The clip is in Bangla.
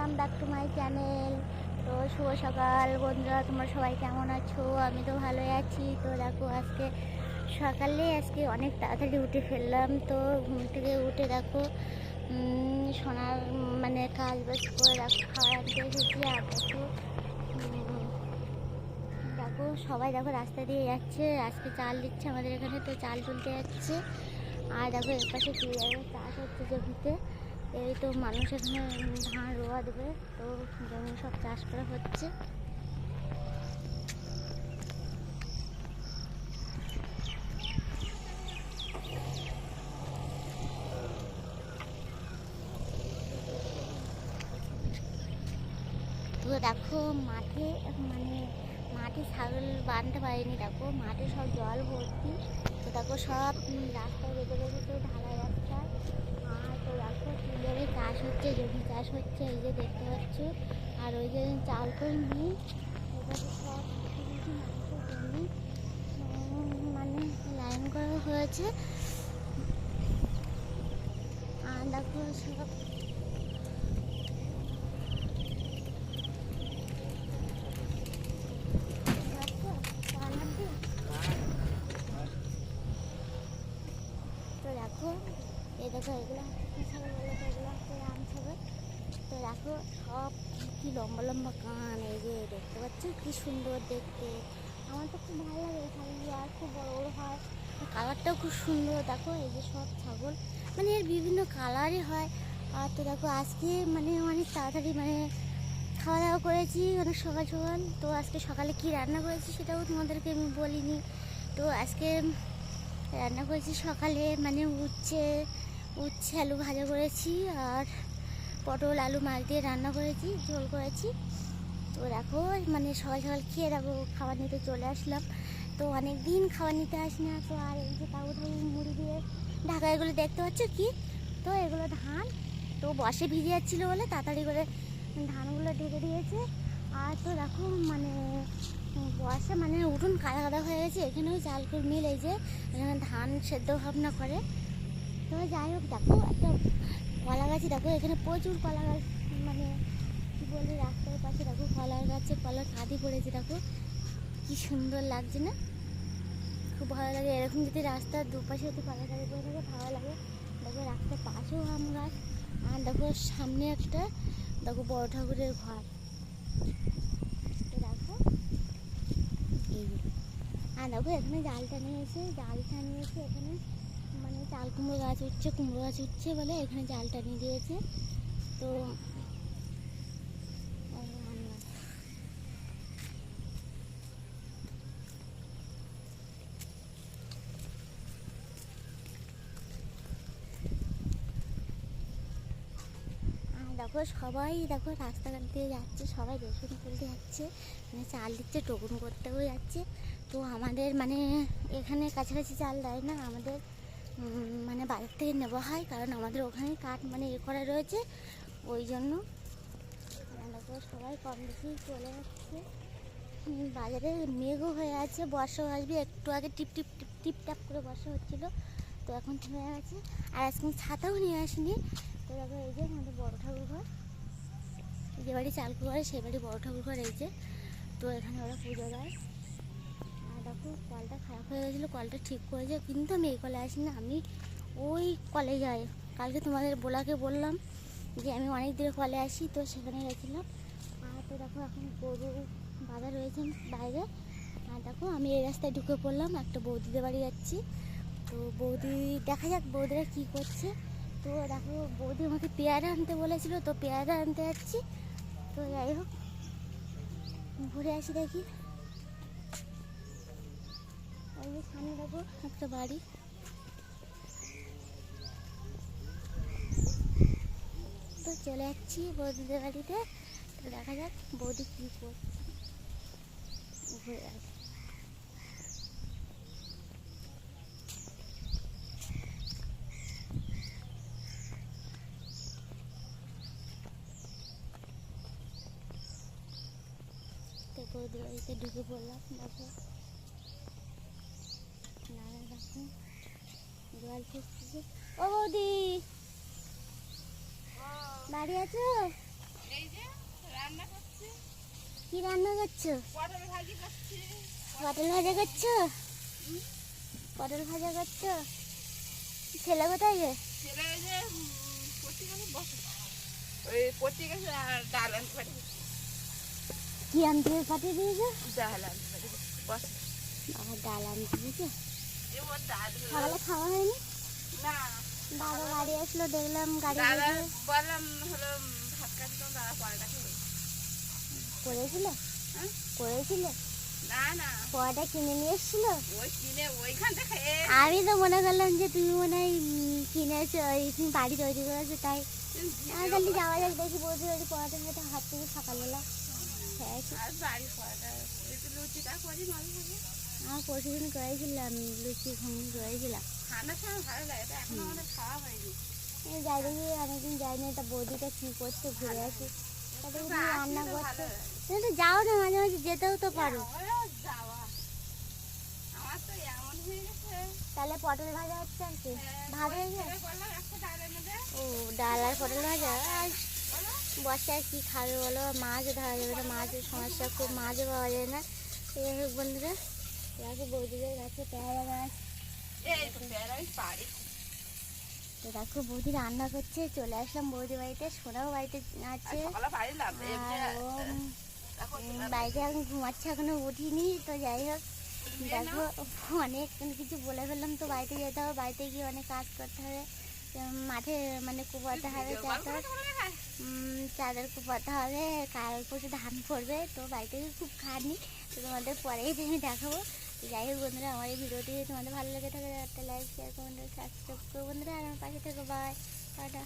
Welcome back to my channel. তো শুভ সকাল বন্ধুরা, তোমরা সবাই কেমন আছো? আমি তো ভালোই আছি। তো দেখো আজকে সকালে অনেক তাড়াতাড়ি উঠে ফেললাম। তো ঘুম থেকে উঠে দেখো সোনার মানে কাজ বাজ করে দেখো খাবার আনতে এসেছি। আর দেখো দেখো সবাই দেখো রাস্তা দিয়ে যাচ্ছে, আজকে চাল দিচ্ছে আমাদের এখানে, তো চাল তুলতে যাচ্ছে। আর দেখো এর পাশে ক্লিয়ারের চাষ হচ্ছে জমিতে। এই তো মানুষ এখানে ধান রোয়া দেবে, তো জমি সব চাষ করা হচ্ছে। তো দেখো মাঠে মাঠে ছাগল বাঁধতে পারিনি, দেখো মাঠে সব জল ভর্তি। তো দেখো সব রাস্তায় বেঁধে রেখেছে, ঢালাই রাস্তায়। আর তো দেখো ফুলের চাষ হচ্ছে, জমি চাষ হচ্ছে, এই যে দেখতে পাচ্ছ। আর ওই যে চাল করে নিয়ে সব কিছু মানুষের জমি মানে লাইন করা হয়েছে। আর দেখো সব তো দেখো এই দেখো এগুলো ছাগল বলে, তো এগুলো হচ্ছে রাম ছাগল। তো দেখো সব কি লম্বা লম্বা কান, এই যে দেখতে পাচ্ছ কি সুন্দর দেখতে। আমার তো খুব ভালো লাগে এই ছাগলগুলো, আর খুব বড় বড় হয়, কালারটাও খুব সুন্দর। দেখো এই যে সব ছাগল মানে এর বিভিন্ন কালারই হয়। আর তো দেখো আজকে মানে অনেক তাড়াতাড়ি খাওয়া দাওয়া করেছি, অনেক সকাল সকাল। তো আজকে সকালে কি রান্না করেছি সেটাও তোমাদেরকে আমি বলিনি। তো আজকে রান্না করেছি সকালে উচ্ছে আলু ভাজা করেছি, আর পটল আলু মাছ দিয়ে রান্না করেছি, ঝোল করেছি। তো দেখো সকাল সকাল খেয়ে দেখো খাবার নিতে চলে আসলাম। তো অনেক দিন খাবার নিতে আসি না। তো আর এই যে তাবু মুড়ি দিয়ে ঢাকা, এগুলো দেখতে পাচ্ছ কি, তো এগুলো ধান। তো বসে ভিজে যাচ্ছিলো বলে তাড়াতাড়ি করে ধানগুলো ঢেকে দিয়েছে। আর তো দেখো বসে উঠোন কাদা কাদা হয়ে গেছে। এখানেও চালকুর মিল, এই যে এখানে ধান সেদ্ধ ভাবনা করে। তো যাই হোক দেখো একটা কলা গাছে, দেখো এখানে প্রচুর কলা গাছ, কি বলি রাস্তার পাশে দেখো কলার গাছে কলার কাঁদি পড়েছে। দেখো কি সুন্দর লাগছে না? খুব ভালো লাগে এরকম যদি রাস্তার দুপাশে যদি কলা গাছ পড়ে থাকে, ভালো লাগে। দেখো রাস্তার পাশেও আম গাছ। আর দেখো সামনে একটা দেখো বড় ঠাকুরের ঘর। তো দেখো এই যে, আর দেখো এখানে জালটা নিয়েছে এখানে চাল কুমড়ো গাছ উঠছে বলে এখানে জালটা নিয়ে দিয়েছে। তো দেখো সবাই দেখো রাস্তাঘাট দিয়ে যাচ্ছে, সবাই রেশন তুলতে যাচ্ছে, চাল দিচ্ছে, টোকন করতেও যাচ্ছে। তো আমাদের এখানে কাছাকাছি চাল দেয় না, আমাদের বাজার থেকে নেওয়া হয়, কারণ আমাদের ওখানে কাঠ করা রয়েছে, ওই জন্য দেখো সবাই কম বেশি চলে যাচ্ছে। বাজারে মেঘও হয়ে আছে, বর্ষাও আসবে। একটু আগে টিপ টিপ টিপ টিপ টাপ করে বর্ষা হচ্ছিলো, তো এখন থেমে গেছে। আর আজকে ছাতাও নিয়ে আসিনি। তো দেখো এই যে আমাদের বড় ঠাকুর ঘর, যে বাড়ি চালকু ঘরে সেই বাড়ি বড় ঠাকুর ঘর, এই যে। তো এখানে ওরা পুজো দেয়। আর দেখো কলটা খারাপ হয়ে গেছিলো, কলটা ঠিক করেছে, কিন্তু আমি এই কলে আসি না, আমি ওই কলে যাই। কালকে তোমাদের বললাম যে আমি অনেক দূরে কলে আসি, তো সেখানে গেছিলাম। আর তো দেখো এখন গরু বাঁধা রয়েছে বাইরে। আর দেখো আমি এই রাস্তায় ঢুকে পড়লাম, একটা বৌদিদের বাড়ি যাচ্ছি। তো বৌদি দেখা যাক বৌদিরা কী করছে। তো দেখো বৌদি আমাকে পেয়ারা আনতে বলেছিল, তো পেয়ারা আনতে যাচ্ছি। তো যাই হোক ঘুরে আসি দেখি। ওই যে সামনে দেখো একটা বাড়ি। তো চলে যাচ্ছি বৌদিদের বাড়িতে। তো দেখা যাক বৌদি কী করছে, ঘুরে আসি। তো বৌদির বাড়িতে ঢুকে পড়লাম। দেখো নানা দেখো জল ফুটছে। ও বৌদি বাড়ি আছো? রান্না করছি, কি রান্না করছো? পটল ভাজি করছি। পটল ভাজা করছো? পটল ভাজা করছো? ছেলে কোথায় গে? ছেলে ওই যে পত্রিকাতে বসে, ওই পত্রিকাতে ডাল আনতে পারি, কি আনতে পাঠিয়ে দিয়েছো? ডাল আনতে পারি বসে। বাবা ডাল আনতে দিয়েছো? এ ওর ডাল সকালে খাওয়া হয়নি? না, দাদা গাড়ি আসলো, দেখলাম গাড়ি দাদা বললাম হলো ভাত খাচ্ছি, দাদা পরোটা খেয়ে। করেছিল? হ্যাঁ? করেছিল? না না, পরোটা কিনে নিয়ে এসছিল? ওই কিনে ওইখান থেকে আমি তো মনে করলাম যে তুমি মনে হয় কিনেছো, তুমি বাড়ি তৈরি করেছো, তাই আমি তাহলে যাওয়া যাক, দেখি বৌদি বাড়ি পরোটা হয়তো হাত থেকে সকালবেলা খেয়েছি। আর বাড়ি পরোটা ওই তো লুচিটা করি মাঝে মাঝে। আমার প্রতিদিন করেছিলাম, লুচি ঘুগনি করেছিলাম। ঠান্ডার সময় ভালো লাগে, এটা এখন আমাদের খাওয়া হয়নি। এই যাই দেখি, অনেকদিন যাইনি, তা বৌদিটা কী করছে ঘুরে আসি, তাতে একটু তুমি রান্না আসলে করছো। ভালো লাগে। তুমি তো যাও না, মাঝে মাঝে যেতেও তো পারো। আমারও যাওয়া, আমার তো এমন হয়ে গেছে। তাহলে পটল ভাজা হচ্ছে আর কি, ভাত হয়ে যায়। ছেলে বললাম একটা ডাল এনে দে, ও ডাল আর পটল ভাজা, আর বলো বর্ষায় কী খাবে বলো, মাছও ধরা যাবে না, মাছের সমস্যা খুব, মাছও পাওয়া যায় না। এই হোক বন্ধুরা, দেখো বৌদিদের গাছে পেয়ারা গাছ, এই তো পেয়ারা আমি পারি। তো দেখো বৌদি রান্না করছে, চলে আসলাম বৌদি বাড়িতে, সোনাও বাড়িতে আছে। সকালে পারিলাম এমনি আর ও বাড়িতে এখন ঘুমাচ্ছে, এখনো উঠিনি। তো যাই হোক, দেখো অনেক কিছু বলে ফেললাম, তো বাড়িতে যেতে হবে, বাড়িতে গিয়ে অনেক কাজ করতে হবে, মাঠে মানে কুপাতে হবে চাদর, চাদর কুপাতে হবে, কাল পরশু ধান পড়বে, তো বাড়িতে গিয়ে খুব খাটনি, তো তোমাদের পরেই আমি দেখাবো। তো যাই হোক বন্ধুরা, আমার এই ভিডিওটি তোমাদের ভালো লেগে থাকে, একটা লাইক শেয়ার কমেন্ট সাবস্ক্রাইব করো বন্ধুরা, আর আমার পাশে থেকো, বাই টাটা।